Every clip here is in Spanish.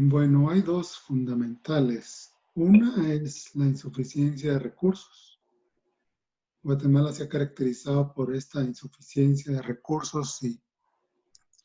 Bueno, hay dos fundamentales. Una es la insuficiencia de recursos. Guatemala se ha caracterizado por esta insuficiencia de recursos y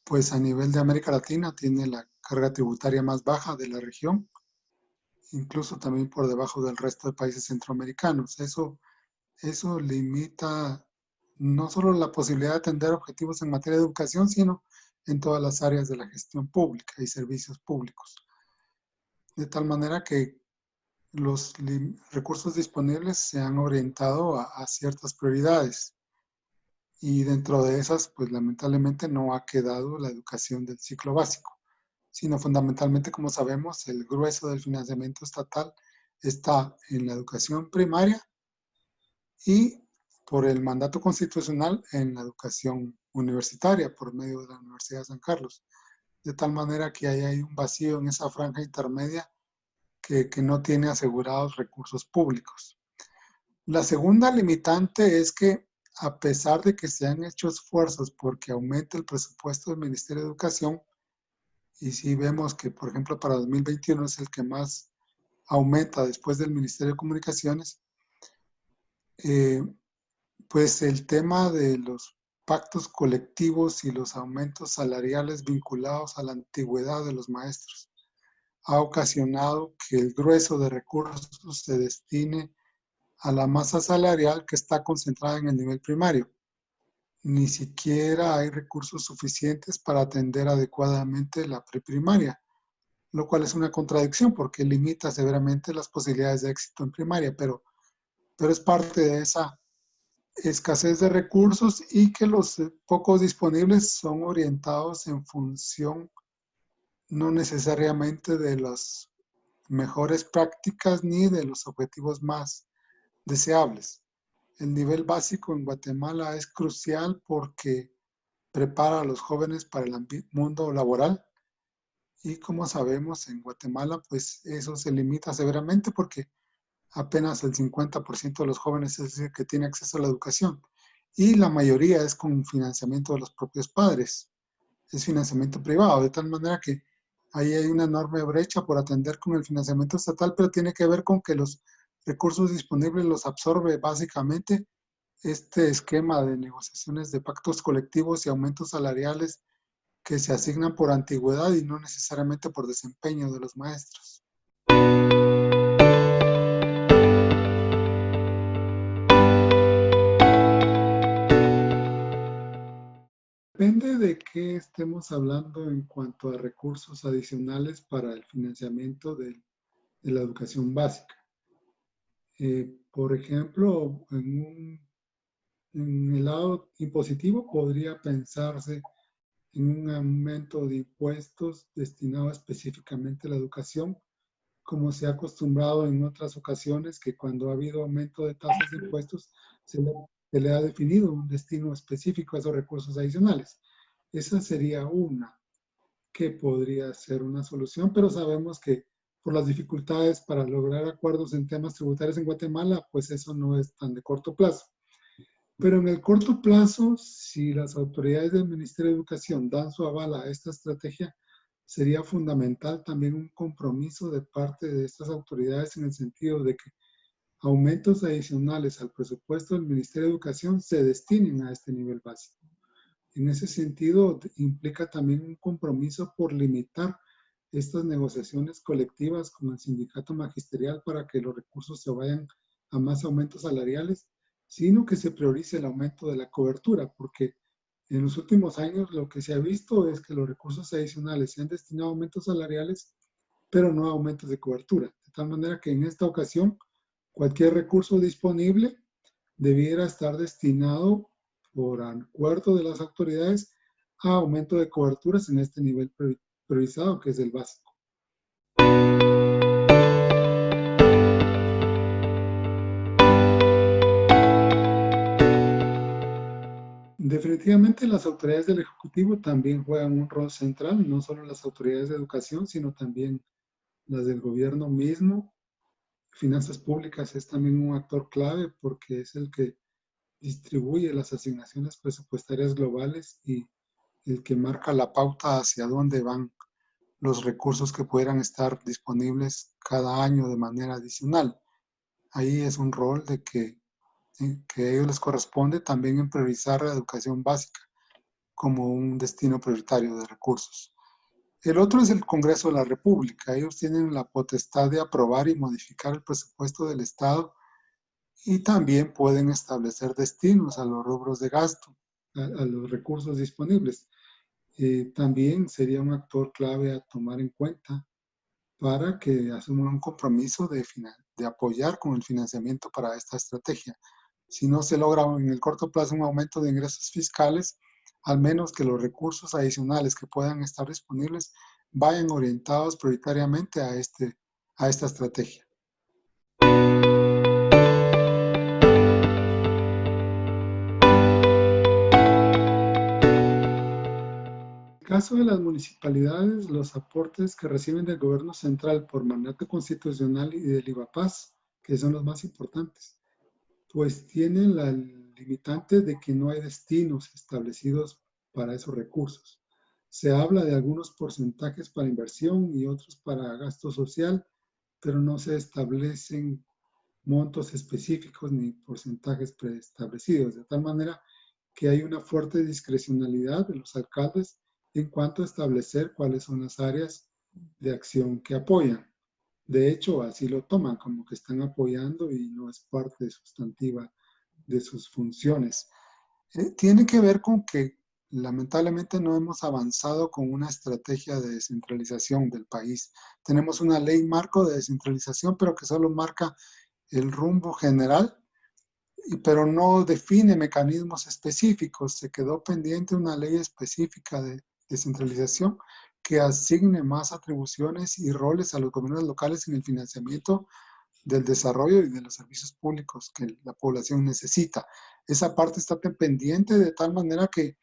pues a nivel de América Latina tiene la carga tributaria más baja de la región, incluso también por debajo del resto de países centroamericanos. Eso limita no solo la posibilidad de atender objetivos en materia de educación, sino en todas las áreas de la gestión pública y servicios públicos. De tal manera que los recursos disponibles se han orientado a ciertas prioridades y dentro de esas, pues lamentablemente no ha quedado la educación del ciclo básico, sino fundamentalmente, como sabemos, el grueso del financiamiento estatal está en la educación primaria y por el mandato constitucional en la educación universitaria por medio de la Universidad de San Carlos. De tal manera que ahí hay un vacío en esa franja intermedia que no tiene asegurados recursos públicos. La segunda limitante es que a pesar de que se han hecho esfuerzos porque aumente el presupuesto del Ministerio de Educación, y si vemos que, por ejemplo, para 2021 es el que más aumenta después del Ministerio de Comunicaciones, eh, pues el tema de los pactos colectivos y los aumentos salariales vinculados a la antigüedad de los maestros ha ocasionado que el grueso de recursos se destine a la masa salarial que está concentrada en el nivel primario. Ni siquiera hay recursos suficientes para atender adecuadamente la preprimaria, lo cual es una contradicción porque limita severamente las posibilidades de éxito en primaria, pero es parte de esa escasez de recursos y que los pocos disponibles son orientados en función no necesariamente de las mejores prácticas ni de los objetivos más deseables. El nivel básico en Guatemala es crucial porque prepara a los jóvenes para el mundo laboral y como sabemos en Guatemala pues eso se limita severamente porque apenas el 50% de los jóvenes es el que tiene acceso a la educación y la mayoría es con financiamiento de los propios padres, es financiamiento privado, de tal manera que ahí hay una enorme brecha por atender con el financiamiento estatal, pero tiene que ver con que los recursos disponibles los absorbe básicamente este esquema de negociaciones de pactos colectivos y aumentos salariales que se asignan por antigüedad y no necesariamente por desempeño de los maestros. Depende de qué estemos hablando en cuanto a recursos adicionales para el financiamiento de la educación básica. Por ejemplo, en el lado impositivo podría pensarse en un aumento de impuestos destinado específicamente a la educación, como se ha acostumbrado en otras ocasiones, que cuando ha habido aumento de tasas de impuestos, se le ha definido un destino específico a esos recursos adicionales. Esa sería una que podría ser una solución, pero sabemos que por las dificultades para lograr acuerdos en temas tributarios en Guatemala, pues eso no es tan de corto plazo. Pero en el corto plazo, si las autoridades del Ministerio de Educación dan su aval a esta estrategia, sería fundamental también un compromiso de parte de estas autoridades en el sentido de que aumentos adicionales al presupuesto del Ministerio de Educación se destinen a este nivel básico. En ese sentido, implica también un compromiso por limitar estas negociaciones colectivas con el sindicato magisterial para que los recursos se vayan a más aumentos salariales, sino que se priorice el aumento de la cobertura, porque en los últimos años lo que se ha visto es que los recursos adicionales se han destinado a aumentos salariales, pero no a aumentos de cobertura. De tal manera que en esta ocasión, cualquier recurso disponible debiera estar destinado por acuerdo de las autoridades a aumento de coberturas en este nivel priorizado, que es el básico. Definitivamente las autoridades del Ejecutivo también juegan un rol central, no solo las autoridades de educación, sino también las del gobierno mismo. Finanzas públicas es también un actor clave porque es el que distribuye las asignaciones presupuestarias globales y el que marca la pauta hacia dónde van los recursos que pudieran estar disponibles cada año de manera adicional. Ahí es un rol de que a ellos les corresponde también en priorizar la educación básica como un destino prioritario de recursos. El otro es el Congreso de la República. Ellos tienen la potestad de aprobar y modificar el presupuesto del Estado y también pueden establecer destinos a los rubros de gasto, a los recursos disponibles. También sería un actor clave a tomar en cuenta para que asuman un compromiso de apoyar con el financiamiento para esta estrategia. Si no se logra en el corto plazo un aumento de ingresos fiscales, al menos que los recursos adicionales que puedan estar disponibles vayan orientados prioritariamente a esta estrategia. En el caso de las municipalidades, los aportes que reciben del gobierno central por mandato constitucional y del IVAPAS, que son los más importantes, pues tienen la limitante de que no hay destinos establecidos para esos recursos. Se habla de algunos porcentajes para inversión y otros para gasto social, pero no se establecen montos específicos ni porcentajes preestablecidos, de tal manera que hay una fuerte discrecionalidad de los alcaldes en cuanto a establecer cuáles son las áreas de acción que apoyan. De hecho, así lo toman, como que están apoyando y no es parte sustantiva de sus funciones. Tiene que ver con que lamentablemente no hemos avanzado con una estrategia de descentralización del país. Tenemos una ley marco de descentralización, pero que solo marca el rumbo general, pero no define mecanismos específicos. Se quedó pendiente una ley específica de descentralización que asigne más atribuciones y roles a los gobiernos locales en el financiamiento del desarrollo y de los servicios públicos que la población necesita. Esa parte está pendiente de tal manera que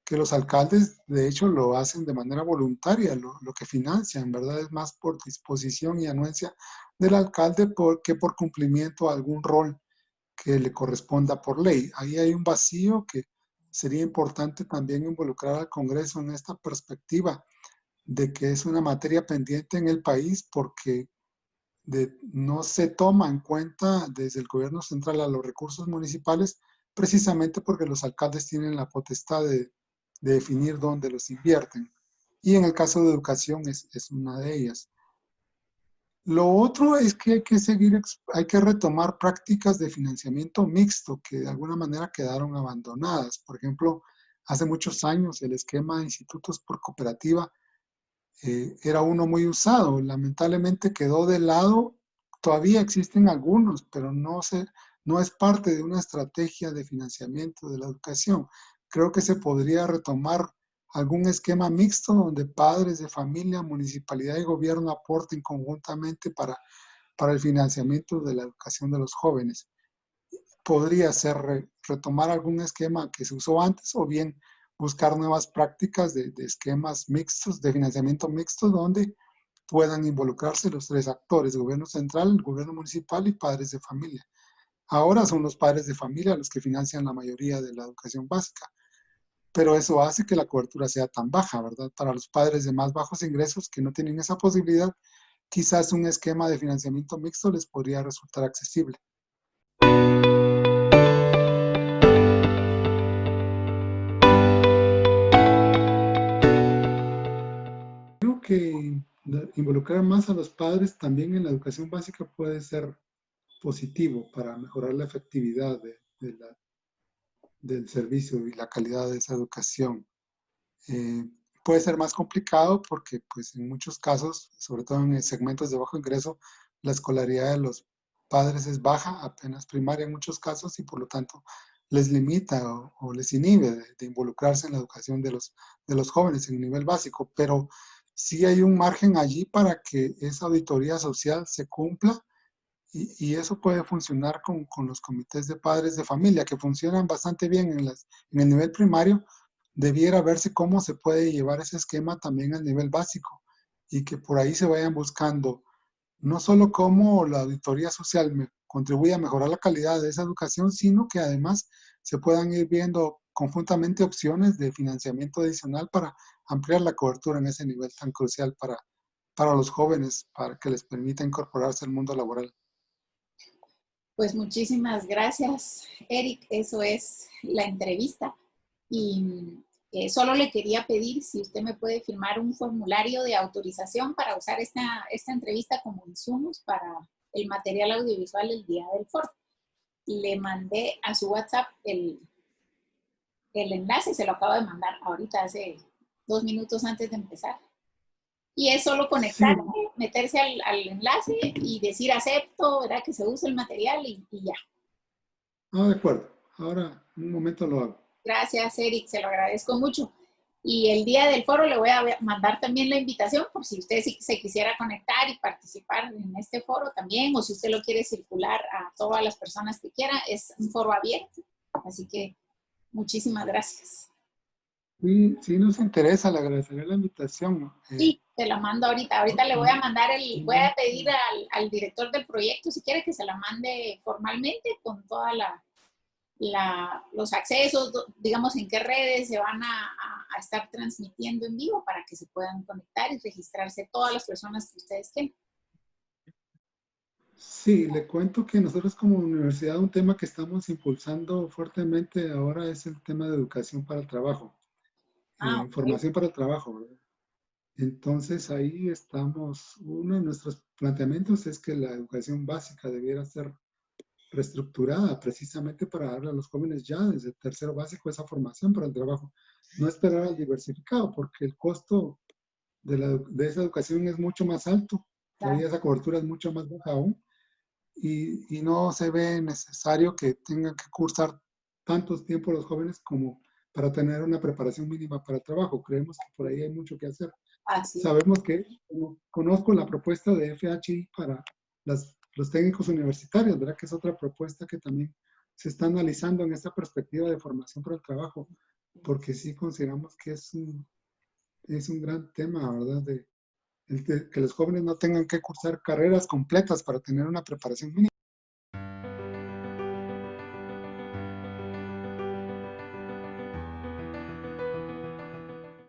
los alcaldes, de hecho, lo hacen de manera voluntaria, lo que financian, ¿verdad? Es más por disposición y anuencia del alcalde que por cumplimiento a algún rol que le corresponda por ley. Ahí hay un vacío que sería importante también involucrar al Congreso en esta perspectiva de que es una materia pendiente en el país porque no se toma en cuenta desde el gobierno central a los recursos municipales, precisamente porque los alcaldes tienen la potestad de definir dónde los invierten. Y en el caso de educación es una de ellas. Lo otro es que hay que retomar prácticas de financiamiento mixto que de alguna manera quedaron abandonadas. Por ejemplo, hace muchos años el esquema de institutos por cooperativa era uno muy usado. Lamentablemente quedó de lado. Todavía existen algunos, pero no es parte de una estrategia de financiamiento de la educación. Creo que se podría retomar algún esquema mixto donde padres de familia, municipalidad y gobierno aporten conjuntamente para el financiamiento de la educación de los jóvenes. Podría ser retomar algún esquema que se usó antes o bien buscar nuevas prácticas de esquemas mixtos, de financiamiento mixto, donde puedan involucrarse los tres actores, gobierno central, gobierno municipal y padres de familia. Ahora son los padres de familia los que financian la mayoría de la educación básica, pero eso hace que la cobertura sea tan baja, ¿verdad? Para los padres de más bajos ingresos que no tienen esa posibilidad, quizás un esquema de financiamiento mixto les podría resultar accesible. Creo que involucrar más a los padres también en la educación básica puede ser positivo para mejorar la efectividad del servicio y la calidad de esa educación. Eh, Puede ser más complicado porque pues en muchos casos, sobre todo en segmentos de bajo ingreso, la escolaridad de los padres es baja, apenas primaria en muchos casos, y por lo tanto les limita o les inhibe de involucrarse en la educación de los jóvenes en nivel básico, pero sí hay un margen allí para que esa auditoría social se cumpla y eso puede funcionar con los comités de padres de familia, que funcionan bastante bien en el nivel primario. Debiera verse cómo se puede llevar ese esquema también al nivel básico y que por ahí se vayan buscando no solo cómo la auditoría social contribuye a mejorar la calidad de esa educación, sino que además se puedan ir viendo conjuntamente opciones de financiamiento adicional para ampliar la cobertura en ese nivel tan crucial para los jóvenes, para que les permita incorporarse al mundo laboral. Pues muchísimas gracias, Eric. Eso es la entrevista. Y solo le quería pedir si usted me puede firmar un formulario de autorización para usar esta entrevista como insumos para el material audiovisual el día del foro. Le mandé a su WhatsApp el enlace, se lo acabo de mandar ahorita hace 2 minutos antes de empezar. Y es solo conectarse, sí, meterse al enlace y decir acepto, ¿verdad? Que se use el material y ya. Ah, de acuerdo. Ahora, en un momento lo hago. Gracias, Eric, se lo agradezco mucho. Y el día del foro le voy a mandar también la invitación por si usted se quisiera conectar y participar en este foro también, o si usted lo quiere circular a todas las personas que quiera. Es un foro abierto, así que muchísimas gracias. Sí, sí nos interesa, le agradeceré la invitación. Sí, te la mando ahorita. Ahorita le voy a mandar voy a pedir al director del proyecto, si quiere, que se la mande formalmente con toda los accesos, digamos, en qué redes se van a estar transmitiendo en vivo para que se puedan conectar y registrarse todas las personas que ustedes quieran. Sí, le cuento que nosotros como universidad un tema que estamos impulsando fuertemente ahora es el tema de educación para el trabajo, Okay. formación para el trabajo, ¿verdad? Entonces ahí estamos, uno de nuestros planteamientos es que la educación básica debiera ser reestructurada precisamente para darle a los jóvenes ya desde el tercero básico esa formación para el trabajo. No esperar al diversificado porque el costo de esa educación es mucho más alto, todavía esa cobertura es mucho más baja aún y no se ve necesario que tengan que cursar tantos tiempos los jóvenes como para tener una preparación mínima para el trabajo. Creemos que por ahí hay mucho que hacer. Así. Sabemos que, conozco la propuesta de FHI para los técnicos universitarios, ¿verdad? Que es otra propuesta que también se está analizando en esta perspectiva de formación para el trabajo, porque sí consideramos que es un gran tema, ¿verdad? Que los jóvenes no tengan que cursar carreras completas para tener una preparación mínima.